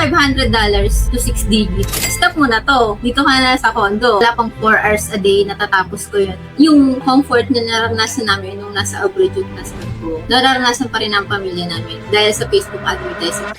$500 to 6 digits. Stop mo na to. Dito ka na sa condo. Wala pang 4 hours a day natatapos ko yun. Yung comfort na naranasan namin nung nasa abroad yung husband ko, nararanasan pa rin ang pamilya namin dahil sa Facebook advertising.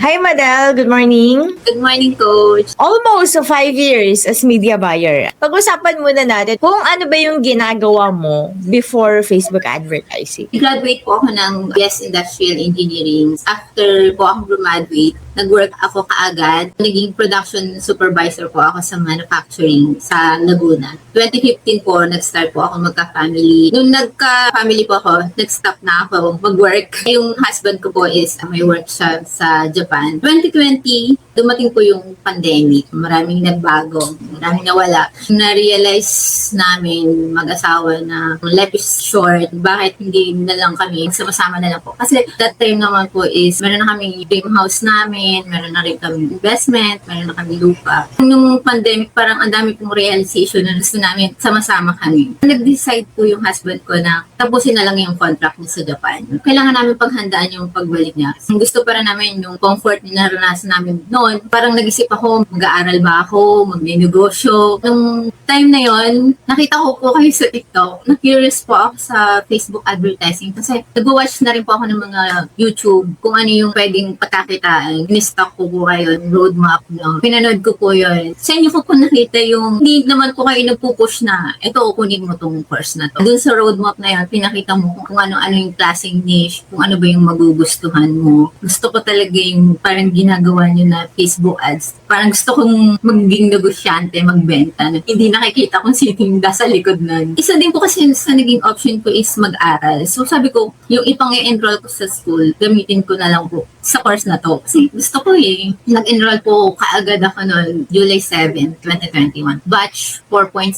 Hi, Madel. Good morning. Good morning, Coach. Almost 5 years as media buyer. Pag-usapan muna natin kung ano ba yung ginagawa mo before Facebook advertising. Graduate po ako ng BS Industrial Engineering. After po ako graduate, nag-work ako kaagad. Naging production supervisor po ako sa manufacturing sa Laguna. 2015 po, nag-start po ako magka-family. Nung nagka-family po ako, nag-stop na ako mag-work. Yung husband ko po is may work siya sa Japan. 2020, dumating po yung pandemic. Maraming nagbago, maraming nawala. Na-realize namin mag-asawa na life is short. Bakit hindi na lang kami sama-sama na lang po? Kasi that time naman po is meron na kami dream house namin, meron na rin kami investment, meron na kami lupa. Nung pandemic, parang ang dami pong realization na gusto namin sama-sama kami. Nag-decide po yung husband ko na tapusin na lang yung contract niya sa Japan. Kailangan namin paghandaan yung pagbalik niya. Gusto para namin yung comfort na naranasan namin noon. Parang nag-isip ako, mag-aaral ba ako, mag-negosyo. Nung time na yon, nakita ko po kayo sa TikTok. Na-curious po ako sa Facebook advertising kasi nag-watch na rin po ako ng mga YouTube kung ano yung pwedeng pagkakitaan. Ni-stock ko po kayo, roadmap, no? Pinanood ko po yun. Sa inyo ko po nakita yung hindi naman po kayo nagpupush na ito, kunin mo tong course na to. Dun sa roadmap na yun, pinakita mo kung ano-ano yung klaseng niche, kung ano ba yung magugustuhan mo. Gusto ko talaga yung parang ginagawa nyo na Facebook ads. Parang gusto kong maging negosyante, magbenta. Hindi nakikita kung sino yung nasa likod nun. Isa din po kasi sa naging option ko is mag-aral. So sabi ko, yung ipang-enroll ko sa school, gamitin ko na lang po sa course na to. Kasi gusto ko nag-enroll po kaagad ako noon, July 7, 2021. Batch 4.0.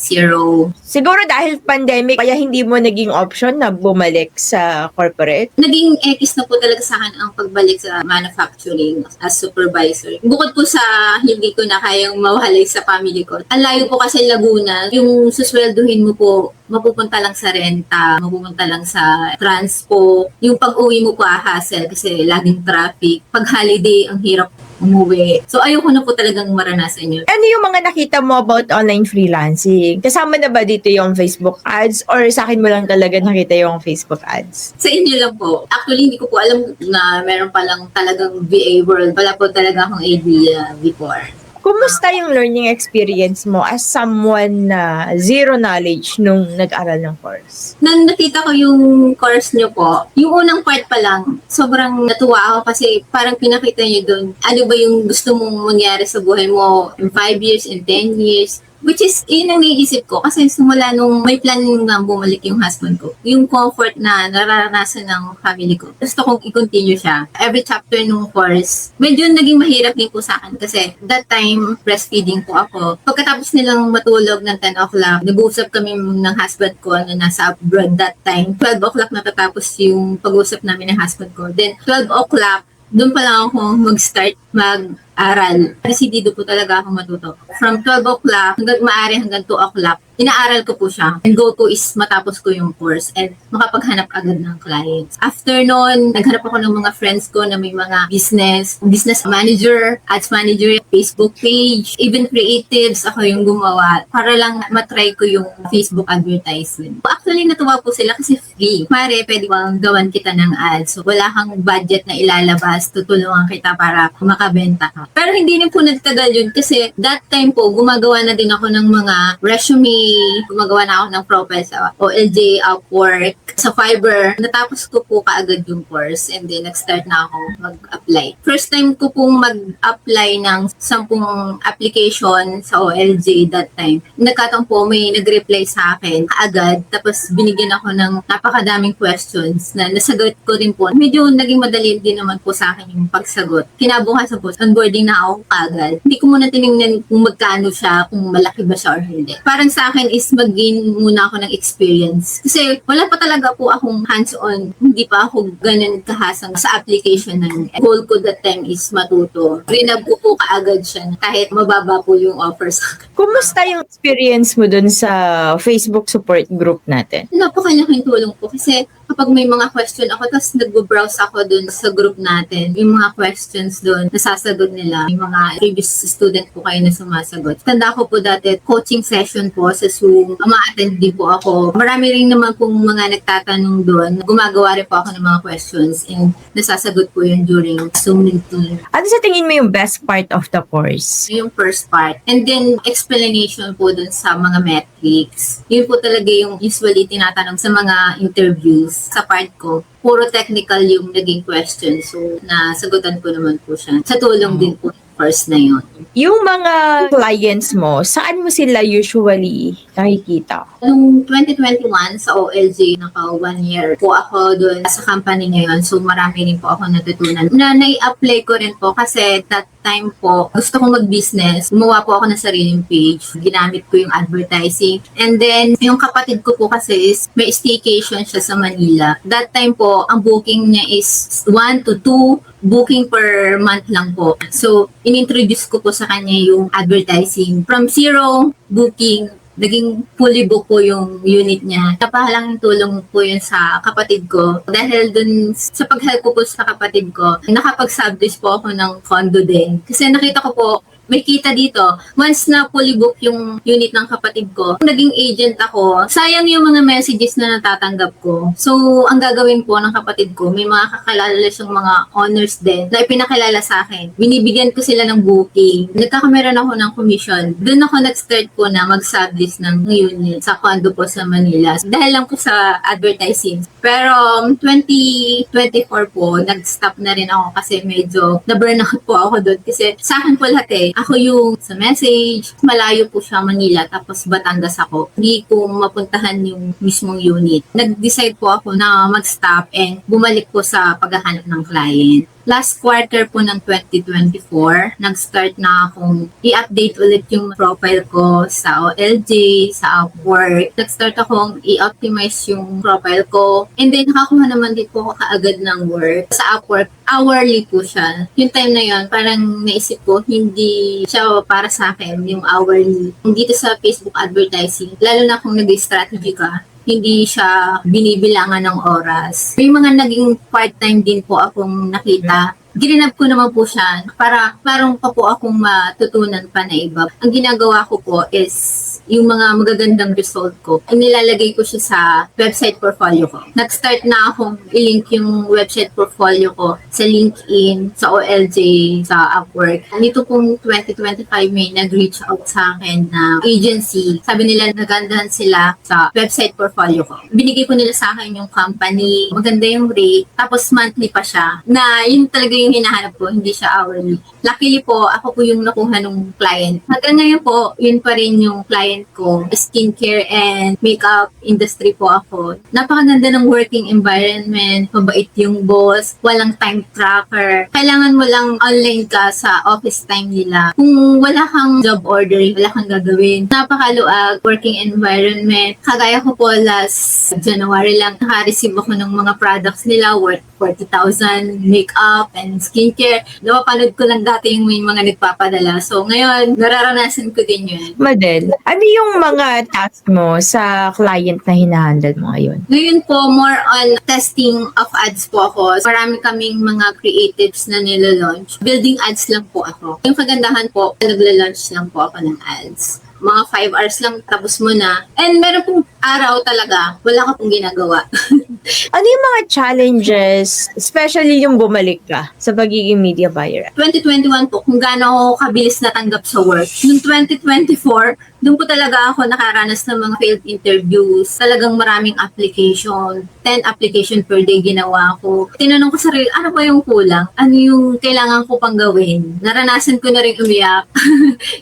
Siguro dahil pandemic, kaya hindi mo naging option na bumalik sa corporate? Naging X na po talaga sa akin ang pagbalik sa manufacturing as supervisor. Bukod po sa hindi ko na kayang mawalay sa family ko. Ang layo po kasi Laguna, yung suswelduhin mo po, mapupunta lang sa renta, mapupunta lang sa transpo. Yung pag-uwi mo po hassle kasi laging traffic. Pag holiday, ang hirap umuwi. So, ayoko na po talagang maranasan yun. Ano yung mga nakita mo about online freelancing? Kasama na ba dito yung Facebook ads or sa akin mo lang talaga nakita yung Facebook ads? Sa inyo lang po. Actually, hindi ko po alam na meron palang talagang VA world. Wala po talaga akong idea before. Kumusta yung learning experience mo as someone na zero knowledge nung nag-aral ng course? Nang nakita ko yung course nyo po, yung unang part pa lang, sobrang natuwa ako kasi parang pinakita nyo doon, ano ba yung gusto mong mangyari sa buhay mo in 5 years, in 10 years. Which is, yun ang naiisip ko. Kasi simula nung may plan na bumalik yung husband ko, yung comfort na nararanasan ng family ko, gusto kong i-continue siya. Every chapter nung course, medyo naging mahirap din po sa akin kasi that time, breastfeeding po ako. Pagkatapos nilang matulog ng 10 o'clock, nag-uusap kami ng husband ko na nasa abroad that time. 12 o'clock natatapos yung pag-uusap namin ng husband ko. Then, 12 o'clock, doon pa lang ako mag-start mag-aral. Decidido po talaga ako matuto. From 12 o'clock hanggang maaari hanggang 2 o'clock, inaaral ko po siya. And goal ko is matapos ko yung course and makapaghanap agad ng clients. After noon, naghanap ako ng mga friends ko na may mga business manager, ads manager, Facebook page, even creatives, ako yung gumawa para lang matry ko yung Facebook advertisement. Actually, natuwa po sila kasi free. Mare, pwede bang gawan kita ng ads. So, wala kang budget na ilalabas, tutulungan kita para makabenta ka. Pero hindi rin po nagtagal yun kasi that time po, gumagawa na din ako ng mga resume, gumagawa na ako ng profile sa OLJ, Upwork, sa Fiverr. Natapos ko po kaagad yung course and then nag-start na ako mag-apply. First time ko pong mag-apply ng 10 application sa OLJ that time. Nagkataon po may nag-reply sa akin kaagad tapos binigyan ako ng napakadaming questions na nasagot ko rin po. Medyo naging madali din naman po sa akin yung pagsagot. Kinabukasan po, onboarding na ako kaagad. Hindi ko muna tinignan kung magkano siya, kung malaki ba siya or hindi. Parang sa akin is mag-gain muna ako ng experience. Kasi wala pa talaga po akong hands-on, hindi pa ako ganun kahasang sa application ng goal ko that time is matuto. Rinab ko po kaagad siya kahit mababa po yung offer sa akin. Kumusta yung experience mo dun sa Facebook support group natin? Napakalaking tulong po kasi kapag may mga question ako, tapos nag-browse ako dun sa group natin, yung mga questions dun, nasasagot nila, yung mga previous student po kayo na sumasagot. Tanda ko po dati, coaching session po sa Zoom, ma-attend din po ako. Marami rin naman pong mga nagtatanong dun, gumagawa rin po ako ng mga questions and nasasagot po yun during Zoom meeting. Ano sa tingin mo yung best part of the course? Yung first part. And then, explanation po dun sa mga metrics. Yun po talaga yung usually tinatanong sa mga interviews. Sa part ko, puro technical yung naging question. So, nasagutan ko naman po siya. Sa tulong din po ng course na yun. Yung mga clients mo, saan mo sila usually nakikita? Noong 2021 sa OLJ, naka 1 year po ako doon sa company ngayon. So marami rin po ako natutunan. Na-apply ko rin po kasi that time po, gusto kong mag-business. Gumawa po ako ng sariling page. Ginamit ko yung advertising. And then, yung kapatid ko po kasi is may staycation siya sa Manila. That time po, ang booking niya is 1 to 2 booking per month lang po. So, inintroduce ko po sa kanya yung advertising. From zero booking, naging fully book po yung unit niya. Napahalagang tulong po yun sa kapatid ko. Dahil dun sa pag-help ko po sa kapatid ko, nakapag-sublease po ako ng condo din. Kasi nakita ko po, may kita dito. Once na fully book yung unit ng kapatid ko, naging agent ako, sayang yung mga messages na natatanggap ko. So, ang gagawin po ng kapatid ko, may mga kakalala siyang mga owners din na ipinakilala sa akin. Binibigyan ko sila ng booking. Nagkakameron ako ng commission. Doon ako nag-start po na mag-sublease ng unit sa condo po sa Manila. Dahil lang po sa advertising. Pero 2024 po, nag-stop na rin ako kasi medyo na-burnout po ako doon. Kasi sa akin po lahat ako yung sa message, malayo po siya Manila, tapos Batangas ako. Hindi ko mapuntahan yung mismong unit. Nag-decide po ako na mag-stop and bumalik po sa paghahanap ng client. Last quarter po ng 2024, nag-start na akong i-update ulit yung profile ko sa OLJ, sa Upwork. Nag-start akong i-optimize yung profile ko. And then, nakakuha naman din po ako kaagad ng work. Sa Upwork, hourly po siya. Yung time na yun, parang naisip ko, hindi siya para sa akin, yung hourly. Dito sa Facebook advertising, lalo na kung nag-strategy ka, hindi siya binibilangan ng oras. May mga naging part-time din po akong nakita. Ginanap ko naman po siya para parang pa po akong matutunan pa na iba. Ang ginagawa ko po is yung mga magagandang result ko. Nilalagay ko siya sa website portfolio ko. Nag-start na akong i-link yung website portfolio ko sa LinkedIn, sa OLJ, sa Upwork. Nito pong 2025 may nag-reach out sa akin na agency. Sabi nila nagandahan sila sa website portfolio ko. Binigay ko nila sa akin yung company, maganda yung rate, tapos monthly pa siya. Na yun talaga yung hinahanap ko, hindi siya hourly. Luckily po, ako po yung nakuha ng client. Hanggang ngayon po, yun pa rin yung client ko. Skincare and makeup industry po ako. Napakaganda ng working environment, mabait yung boss, walang time tracker. Kailangan mo lang online ka sa office time nila. Kung wala kang job order, wala kang gagawin. Napakaluag, working environment. Kagaya ko po last January lang, naka-receive ako ng mga products nila worth 40,000 makeup and skincare. Napapanood ko lang dati yung may mga nagpapadala. So, ngayon, nararanasan ko din yun. Madel, ano yung mga task mo sa client na hinahandle mo ngayon? Ngayon po, more on testing of ads po ako. Marami kaming mga creatives na nilalaunch. Building ads lang po ako. Yung kagandahan po, nagla-launch lang po ako ng ads. Mga 5 hours lang, tapos mo na. And meron pong araw talaga, wala ka pong ginagawa. Ano yung mga challenges, especially yung bumalik ka sa pagiging media buyer? 2021 po, kung gaano ako kabilis natanggap sa work. Noong 2024, doon po talaga ako nakaranas ng mga failed interviews. Talagang maraming application. 10 application per day ginawa ko. Tinanong ko sarili, ano ba yung kulang? Ano yung kailangan ko pang gawin? Naranasan ko na rin umiyak.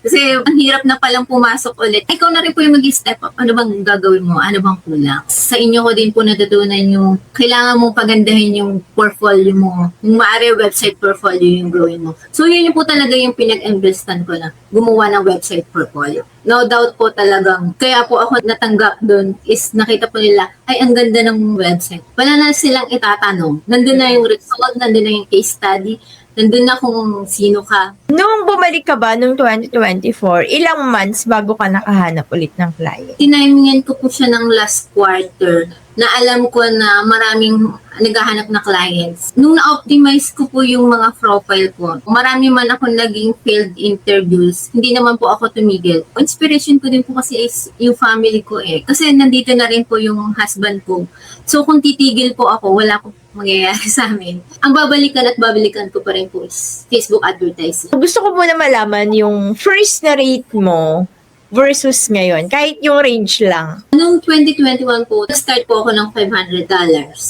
Kasi ang hirap na palang pumasok ulit. Ikaw na rin po yung mag-step up. Ano bang gagawin mo? Ano bang kulang? Sa inyo ko din po natutunan yung kailangan mong pagandahin yung portfolio mo. Yung maaari website portfolio yung gawin mo. So yun yung po talaga yung pinag-investan ko na. gumawa ng website portfolio. No doubt po talagang, kaya po ako natanggap doon is nakita po nila, ay ang ganda ng website. Wala na silang itatanong. Nandun na yung result, nandun na yung case study, nandun na kung sino ka. Nung bumalik ka ba nung 2024, ilang months bago ka nakahanap ulit ng client? Tinimingan ko po siya ng last quarter na alam ko na maraming naghahanap na clients. Nung na-optimize ko po yung mga profile ko, marami man ako naging failed interviews, hindi naman po ako tumigil. Inspiration ko din po kasi is yung family ko eh. Kasi nandito na rin po yung husband ko. So kung titigil po ako, wala po mangyayari sa amin. Ang babalikan at babalikan ko pa rin po is Facebook advertising. Gusto ko muna malaman yung first na rate mo versus ngayon, kahit yung range lang. Noong 2021 po, start po ako ng $500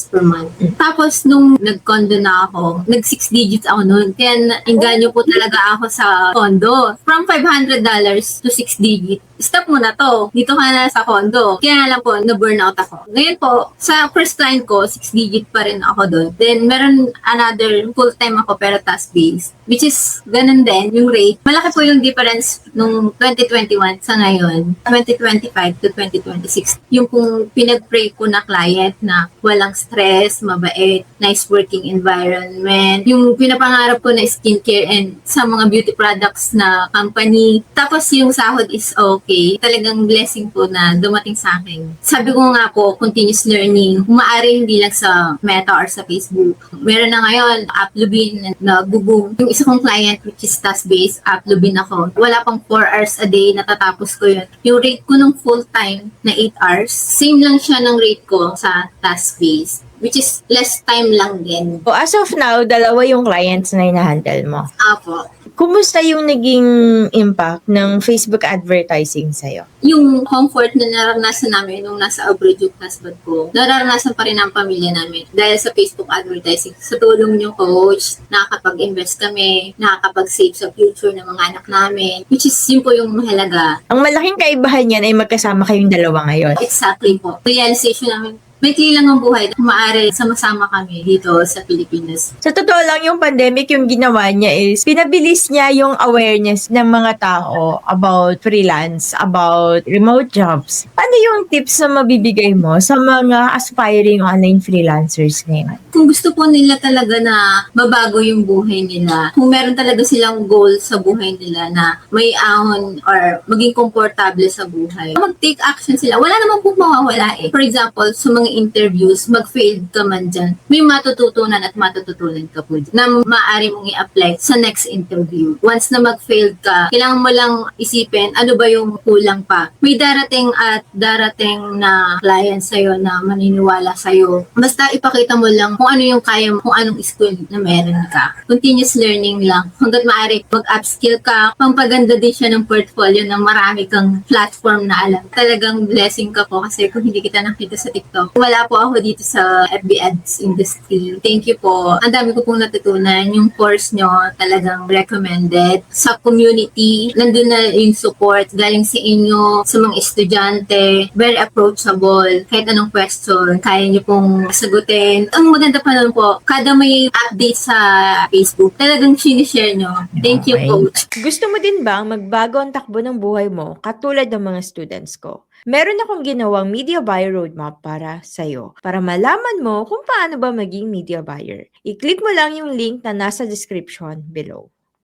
per month. Tapos nung nag-condo na ako, nag-6 digits ako noon. Kaya inganyo po talaga ako sa condo. From $500 to 6 digits. Stop mo na to. Dito ka na sa condo. Kaya lang po, na-burnout ako. Ngayon po, sa first client ko, 6 digit pa rin ako doon. Then, meron another full-time ako pero task-based. Which is, ganun din, yung rate. Malaki po yung difference nung 2021 sa ngayon, 2025 to 2026. Yung kung pinag-pray ko na client na walang stress, mabait, nice working environment. Yung pinapangarap ko na skincare and sa mga beauty products na company. Tapos yung sahod is okay. Talagang blessing po na dumating sa akin. Sabi ko nga po, continuous learning. Maaari hindi lang sa Meta or sa Facebook. Meron na ngayon, Applebin na boom. Yung isa kong client which is task-based, Applebin ako. Wala pang 4 hours a day, natatapos ko yun. Yung rate ko nung full-time na 8 hours, same lang siya ng rate ko sa task-based. Which is less time lang din. So, as of now, dalawa yung clients na hinahandle mo. Apo. Kumusta yung naging impact ng Facebook advertising sa'yo? Yung comfort na naranasan namin nung nasa abroad yung husband ko, naranasan pa rin ang pamilya namin dahil sa Facebook advertising. Sa tulong niyo, coach, nakakapag-invest kami, nakakapag-save sa future ng mga anak namin, which is yun po yung mahalaga. Ang malaking kaibahan niyan ay magkasama kayong dalawa ngayon. Exactly po. Realization namin, may lang ang buhay. Maaari sama-sama kami dito sa Pilipinas. Sa totoo lang, yung pandemic, yung ginawa niya is, pinabilis niya yung awareness ng mga tao about freelance, about remote jobs. Ano yung tips na mabibigay mo sa mga aspiring online freelancers ngayon? Kung gusto po nila talaga na mabago yung buhay nila, kung meron talaga silang goal sa buhay nila na may ahon or maging komportable sa buhay, mag-take action sila. Wala naman po mawawala eh. For example, sa mga interviews, mag-failed ka man dyan, may matututunan at matututunan ka po dyan na maaari mong i-apply sa next interview. Once na mag-failed ka, kailangan mo lang isipin ano ba yung kulang pa. May darating at darating na client sa'yo na maniniwala sa'yo. Basta ipakita mo lang kung ano yung kaya mo, kung anong skill na meron ka. Continuous learning lang. Hanggat maaari mag-upskill ka, pampaganda din siya ng portfolio ng marami kang platform na alam. Talagang blessing ka po kasi kung hindi kita nakita sa TikTok, wala po ako dito sa FB Ads industry. Thank you po. Ang dami ko pong natutunan. Yung course nyo talagang recommended. Sa community, nandun na yung support galing sa inyo, sa mga estudyante. Very approachable. Kahit anong question, kaya nyo pong sagutin. Ang maganda pa nun po, kada may update sa Facebook, talagang sinishare nyo. Thank you, Okay. coach. Gusto mo din bang magbago ang takbo ng buhay mo katulad ng mga students ko? Meron akong ginawang media buyer roadmap para sa'yo para malaman mo kung paano ba maging media buyer. I-click mo lang yung link na nasa description below.